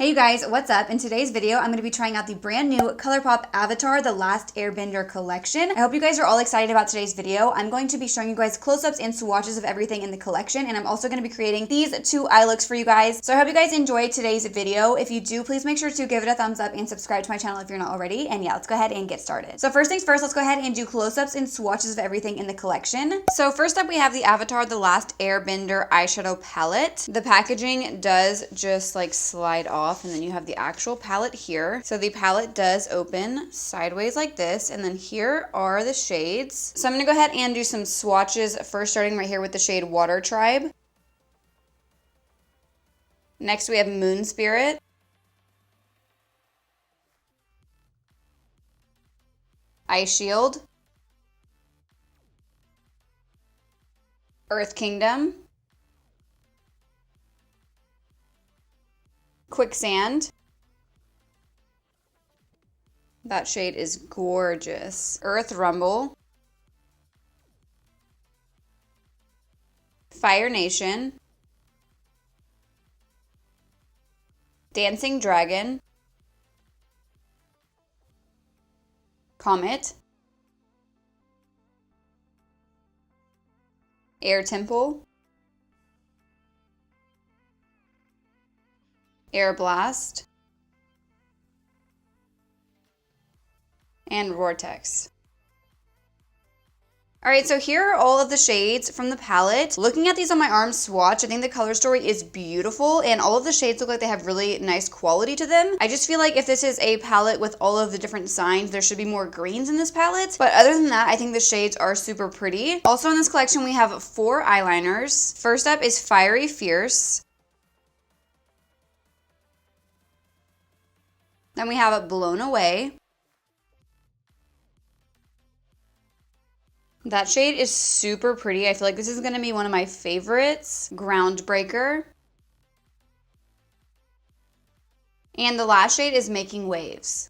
Hey you guys, what's up? In today's video, I'm going to be trying out the brand new Colourpop Avatar, The Last Airbender collection. I hope you guys are all excited about today's video. I'm going to be showing you guys close-ups and swatches of everything in the collection, and I'm also going to be creating these two eye looks for you guys. So I hope you guys enjoyed today's video. If you do, please make sure to give it a thumbs up and subscribe to my channel if you're not already. And yeah, let's go ahead and get started. So first things first, let's go ahead and do close-ups and swatches of everything in the collection. So first up, we have the Avatar, The Last Airbender eyeshadow palette. The packaging does just like slide off, and then you have the actual palette here. So the palette does open sideways like this, and then here are the shades. So I'm gonna go ahead and do some swatches, first starting right here with the shade Water Tribe. Next we have Moon Spirit. Ice Shield. Earth Kingdom. Quicksand. That shade is gorgeous. Earth Rumble. Fire Nation. Dancing Dragon. Comet. Air Temple. Air Blast, and Vortex. Alright, so here are all of the shades from the palette. Looking at these on my arm swatch, I think the color story is beautiful, and all of the shades look like they have really nice quality to them. I just feel like if this is a palette with all of the different signs, there should be more greens in this palette. But other than that, I think the shades are super pretty. Also in this collection, we have 4 eyeliners. First up is Fiery Fierce. Then we have Blown Away. That shade is super pretty. I feel like this is going to be one of my favorites. Groundbreaker. And the last shade is Making Waves.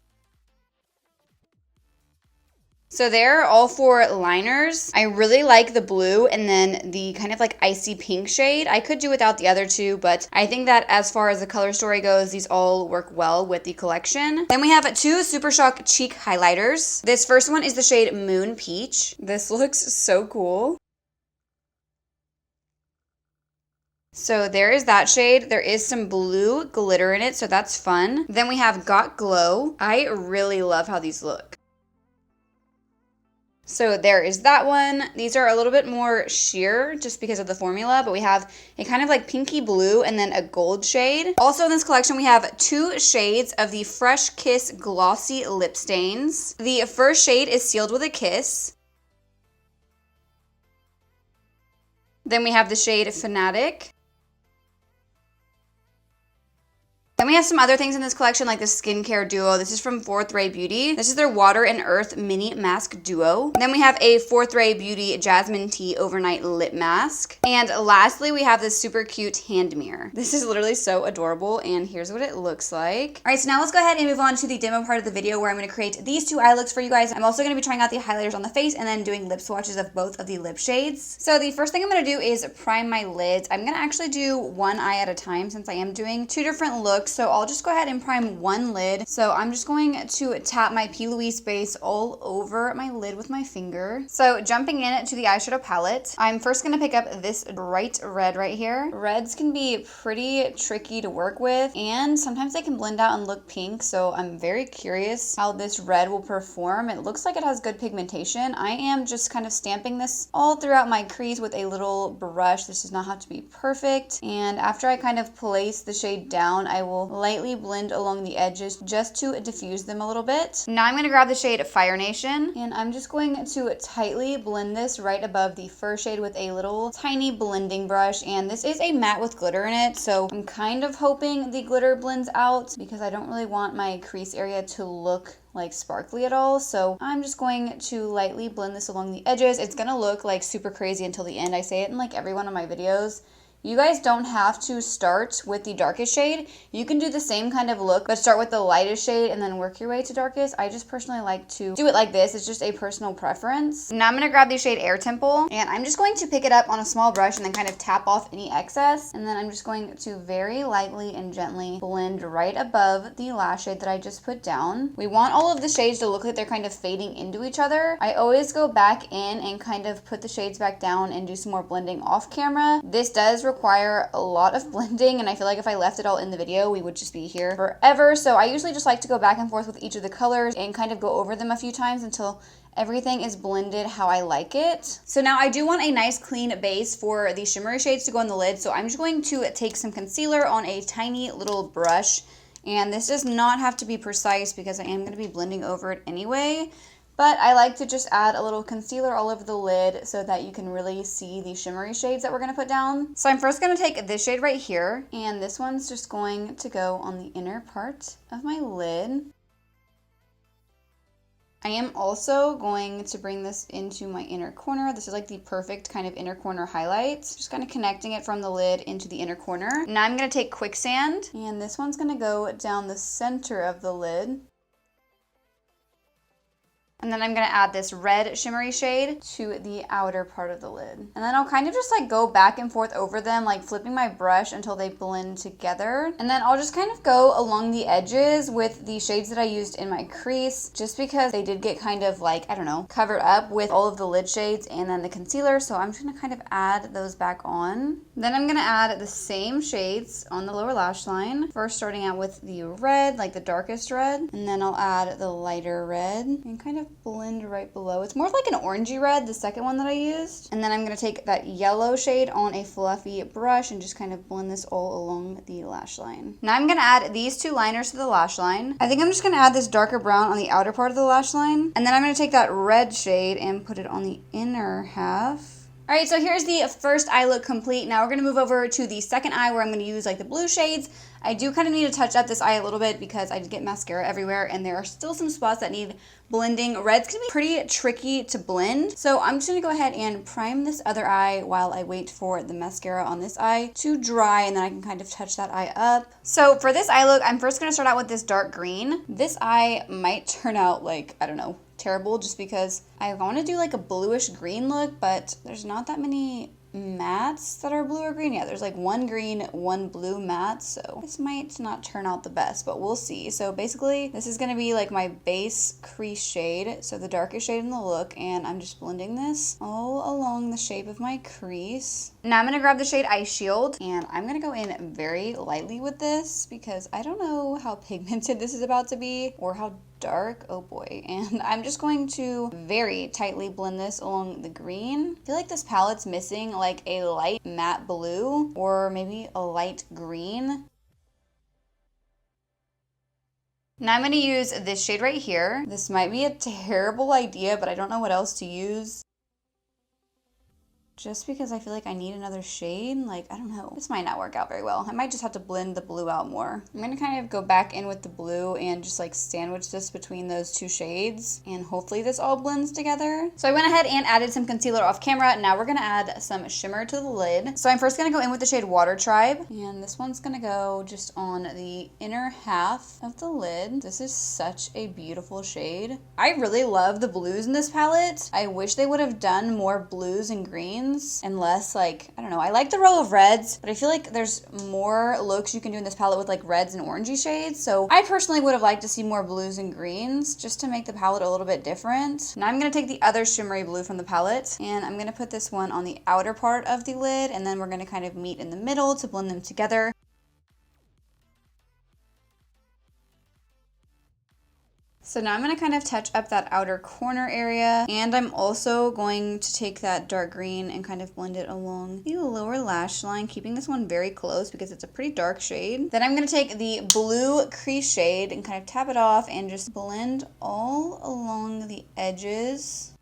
So there are all 4 liners. I really like the blue and then the kind of like icy pink shade. I could do without the other 2, but I think that as far as the color story goes, these all work well with the collection. Then we have 2 Super Shock cheek highlighters. This first one is the shade Moon Peach. This looks so cool. So there is that shade. There is some blue glitter in it, so that's fun. Then we have Got Glow. I really love how these look. So there is that one. These are a little bit more sheer just because of the formula, but we have a kind of like pinky blue and then a gold shade. Also in this collection, we have 2 shades of the Fresh Kiss Glossy Lip Stains. The first shade is Sealed with a Kiss. Then we have the shade Fanatic. Then we have some other things in this collection like the skincare duo. This is from 4th Ray Beauty. This is their Water and Earth Mini Mask Duo. Then we have a 4th Ray Beauty Jasmine Tea Overnight Lip Mask. And lastly, we have this super cute hand mirror. This is literally so adorable, and here's what it looks like. All right, so now let's go ahead and move on to the demo part of the video where I'm going to create these 2 eye looks for you guys. I'm also going to be trying out the highlighters on the face and then doing lip swatches of both of the lip shades. So the first thing I'm going to do is prime my lids. I'm going to actually do one eye at a time since I am doing 2 different looks. So I'll just go ahead and prime one lid. So I'm just going to tap my P. Louise base all over my lid with my finger. So jumping in to the eyeshadow palette, I'm first going to pick up this bright red right here. Reds can be pretty tricky to work with, and sometimes they can blend out and look pink. So I'm very curious how this red will perform. It looks like it has good pigmentation. I am just kind of stamping this all throughout my crease with a little brush. This does not have to be perfect. And after I kind of place the shade down, I will lightly blend along the edges just to diffuse them a little bit. Now I'm going to grab the shade Fire Nation, and I'm just going to tightly blend this right above the first shade with a little tiny blending brush. And this is a matte with glitter in it, so I'm kind of hoping the glitter blends out because I don't really want my crease area to look like sparkly at all. So I'm just going to lightly blend this along the edges. It's gonna look like super crazy until the end. I say it in like every one of my videos. You guys don't have to start with the darkest shade. You can do the same kind of look, but start with the lightest shade and then work your way to darkest. I just personally like to do it like this. It's just a personal preference. Now I'm gonna grab the shade Air Temple, and I'm just going to pick it up on a small brush and then kind of tap off any excess. And then I'm just going to very lightly and gently blend right above the lash shade that I just put down. We want all of the shades to look like they're kind of fading into each other. I always go back in and kind of put the shades back down and do some more blending off camera. This does require a lot of blending, and I feel like if I left it all in the video, we would just be here forever. So I usually just like to go back and forth with each of the colors and kind of go over them a few times until everything is blended how I like it. So now I do want a nice clean base for the shimmery shades to go on the lid. So I'm just going to take some concealer on a tiny little brush, and this does not have to be precise because I am going to be blending over it anyway. But I like to just add a little concealer all over the lid so that you can really see the shimmery shades that we're going to put down. So I'm first going to take this shade right here, and this one's just going to go on the inner part of my lid. I am also going to bring this into my inner corner. This is like the perfect kind of inner corner highlight. Just kind of connecting it from the lid into the inner corner. Now I'm going to take Quicksand, and this one's going to go down the center of the lid. And then I'm going to add this red shimmery shade to the outer part of the lid. And then I'll kind of just like go back and forth over them, like flipping my brush until they blend together. And then I'll just kind of go along the edges with the shades that I used in my crease, just because they did get kind of like, I don't know, covered up with all of the lid shades and then the concealer. So I'm just going to kind of add those back on. Then I'm going to add the same shades on the lower lash line. First starting out with the red, like the darkest red. And then I'll add the lighter red and kind of blend right below. It's more like an orangey red, the second one that I used. And then I'm going to take that yellow shade on a fluffy brush and just kind of blend this all along the lash line. Now I'm going to add these two liners to the lash line. I think I'm just going to add this darker brown on the outer part of the lash line. And then I'm going to take that red shade and put it on the inner half. All right, so here's the first eye look complete. Now we're going to move over to the second eye where I'm going to use like the blue shades. I do kind of need to touch up this eye a little bit because I did get mascara everywhere and there are still some spots that need blending. Red's going to be pretty tricky to blend. So I'm just going to go ahead and prime this other eye while I wait for the mascara on this eye to dry, and then I can kind of touch that eye up. So for this eye look, I'm first going to start out with this dark green. This eye might turn out like, I don't know, terrible, just because I want to do like a bluish green look, but there's not that many mattes that are blue or green. Yeah, there's like one green, one blue matte, so this might not turn out the best, but we'll see. So basically this is going to be like my base crease shade, so the darkest shade in the look, and I'm just blending this all along the shape of my crease. Now I'm going to grab the shade Ice Shield, and I'm going to go in very lightly with this because I don't know how pigmented this is about to be or how dark, oh boy. And I'm just going to very tightly blend this along the green. I feel like this palette's missing like a light matte blue or maybe a light green. Now I'm going to use this shade right here. This might be a terrible idea, but I don't know what else to use. Just because I feel like I need another shade, like, I don't know. This might not work out very well. I might just have to blend the blue out more. I'm going to kind of go back in with the blue and just like sandwich this between those two shades, and hopefully this all blends together. So I went ahead and added some concealer off camera. Now we're going to add some shimmer to the lid. So I'm first going to go in with the shade Water Tribe, and this one's going to go just on the inner half of the lid. This is such a beautiful shade. I really love the blues in this palette. I wish they would have done more blues and greens and less like, I don't know, I like the row of reds, but I feel like there's more looks you can do in this palette with like reds and orangey shades. So I personally would have liked to see more blues and greens just to make the palette a little bit different. Now I'm going to take the other shimmery blue from the palette, and I'm going to put this one on the outer part of the lid, and then we're going to kind of meet in the middle to blend them together. So now I'm going to kind of touch up that outer corner area, and I'm also going to take that dark green and kind of blend it along the lower lash line, keeping this one very close because it's a pretty dark shade. Then I'm going to take the blue crease shade and kind of tap it off and just blend all along the edges.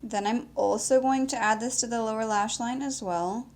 Then I'm also going to add this to the lower lash line as well.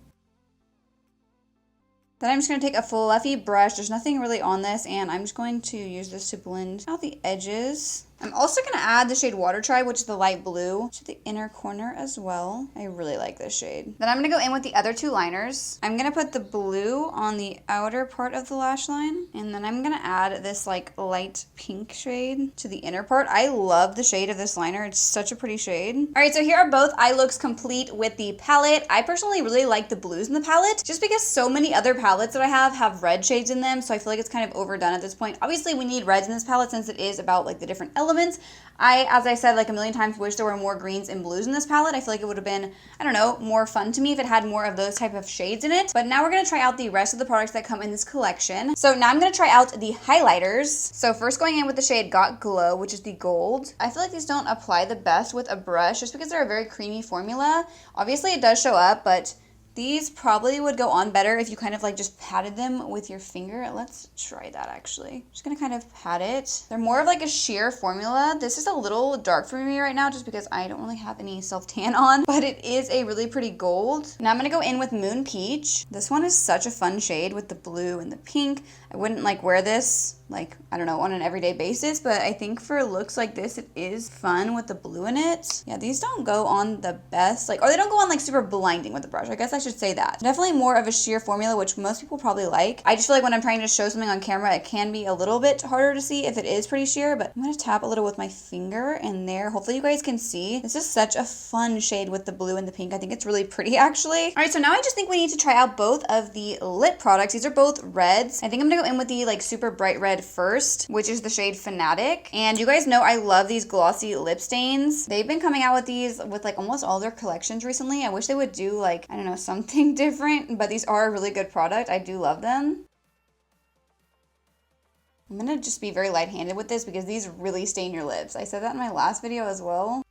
Then I'm just going to take a fluffy brush, there's nothing really on this, and I'm just going to use this to blend out the edges I'm also going to add the shade Water Tribe, which is the light blue, to the inner corner as well. I really like this shade. Then I'm going to go in with the other two liners. I'm going to put the blue on the outer part of the lash line, and then I'm going to add this like light pink shade to the inner part. I love the shade of this liner. It's such a pretty shade. All right, so here are both eye looks complete with the palette. I personally really like the blues in the palette just because so many other palettes that I have red shades in them, so I feel like it's kind of overdone at this point. Obviously, we need reds in this palette since it is about like the different elements. As I said like a million times, wish there were more greens and blues in this palette. I feel like it would have been, I don't know, more fun to me if it had more of those type of shades in it. But now we're going to try out the rest of the products that come in this collection. So now I'm going to try out the highlighters. So first going in with the shade Got Glow, which is the gold. I feel like these don't apply the best with a brush just because they're a very creamy formula. Obviously it does show up, but these probably would go on better if you kind of like just patted them with your finger. Let's try that actually. Just gonna kind of pat it. They're more of like a sheer formula. This is a little dark for me right now just because I don't really have any self-tan on, but it is a really pretty gold. Now I'm gonna go in with Moon Peach. This one is such a fun shade with the blue and the pink. I wouldn't like wear this like, I don't know, on an everyday basis, but I think for looks like this, it is fun with the blue in it. Yeah, these don't go on the best, like, or they don't go on like super blinding with the brush. I guess I should say that. Definitely more of a sheer formula, which most people probably like. I just feel like when I'm trying to show something on camera, it can be a little bit harder to see if it is pretty sheer, but I'm gonna tap a little with my finger in there. Hopefully you guys can see. This is such a fun shade with the blue and the pink. I think it's really pretty actually. All right, so now I just think we need to try out both of the lip products. These are both reds. I think I'm gonna go in with the like super bright red first, which is the shade Fanatic. And you guys know I love these glossy lip stains. They've been coming out with these with like almost all their collections recently. I wish they would do like, I don't know, something different, but these are a really good product. I do love them. I'm gonna just be very light-handed with this because these really stain your lips. I said that in my last video as well.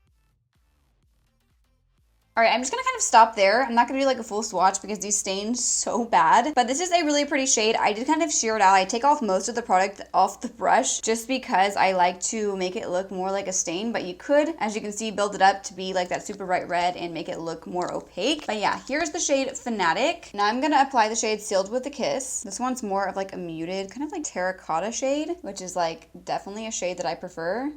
All right, I'm just gonna kind of stop there. I'm not gonna do like a full swatch because these stain so bad, but this is a really pretty shade. I did kind of sheer it out. I take off most of the product off the brush just because I like to make it look more like a stain, but you could, as you can see, build it up to be like that super bright red and make it look more opaque. But yeah, here's the shade Fanatic. Now I'm gonna apply the shade Sealed with a Kiss. This one's more of like a muted, kind of like terracotta shade, which is like definitely a shade that I prefer.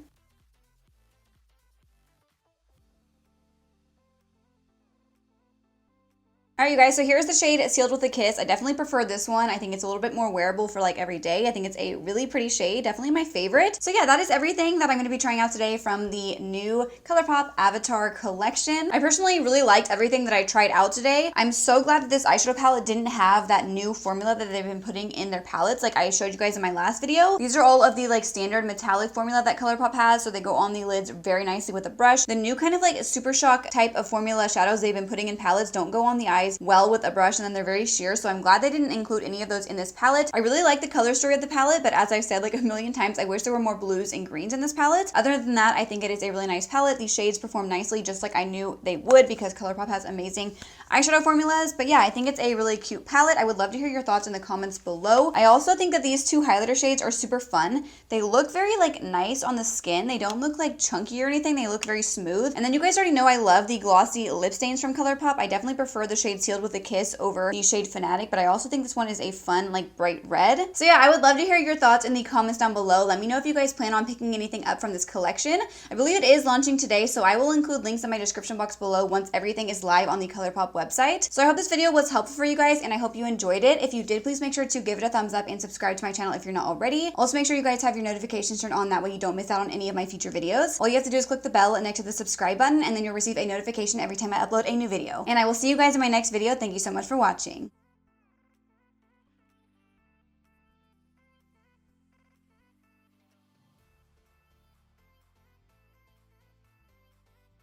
All right, you guys, so here's the shade Sealed with a Kiss. I definitely prefer this one. I think it's a little bit more wearable for like every day. I think it's a really pretty shade, definitely my favorite. So yeah, that is everything that I'm gonna be trying out today from the new Colourpop Avatar collection. I personally really liked everything that I tried out today. I'm so glad that this eyeshadow palette didn't have that new formula that they've been putting in their palettes like I showed you guys in my last video. These are all of the like standard metallic formula that Colourpop has, so they go on the lids very nicely with a brush. The new kind of like Super Shock type of formula shadows they've been putting in palettes don't go on the eyes well with a brush, and then they're very sheer, so I'm glad they didn't include any of those in this palette. I really like the color story of the palette, but as I've said like a million times, I wish there were more blues and greens in this palette. Other than that, I think it is a really nice palette. These shades perform nicely just like I knew they would because Colourpop has amazing eyeshadow formulas. But yeah, I think it's a really cute palette. I would love to hear your thoughts in the comments below. I also think that these two highlighter shades are super fun. They look very like nice on the skin. They don't look like chunky or anything. They look very smooth. And then you guys already know I love the glossy lip stains from Colourpop. I definitely prefer the shade Sealed with a Kiss over the shade Fanatic, but I also think this one is a fun like bright red. So yeah, I would love to hear your thoughts in the comments down below. Let me know if you guys plan on picking anything up from this collection. I believe it is launching today, so I will include links in my description box below once everything is live on the Colourpop website. So I hope this video was helpful for you guys, and I hope you enjoyed it. If you did, please make sure to give it a thumbs up and subscribe to my channel if you're not already. Also make sure you guys have your notifications turned on, that way you don't miss out on any of my future videos. All you have to do is click the bell next to the subscribe button, and then you'll receive a notification every time I upload a new video. And I will see you guys in my next video. Thank you so much for watching.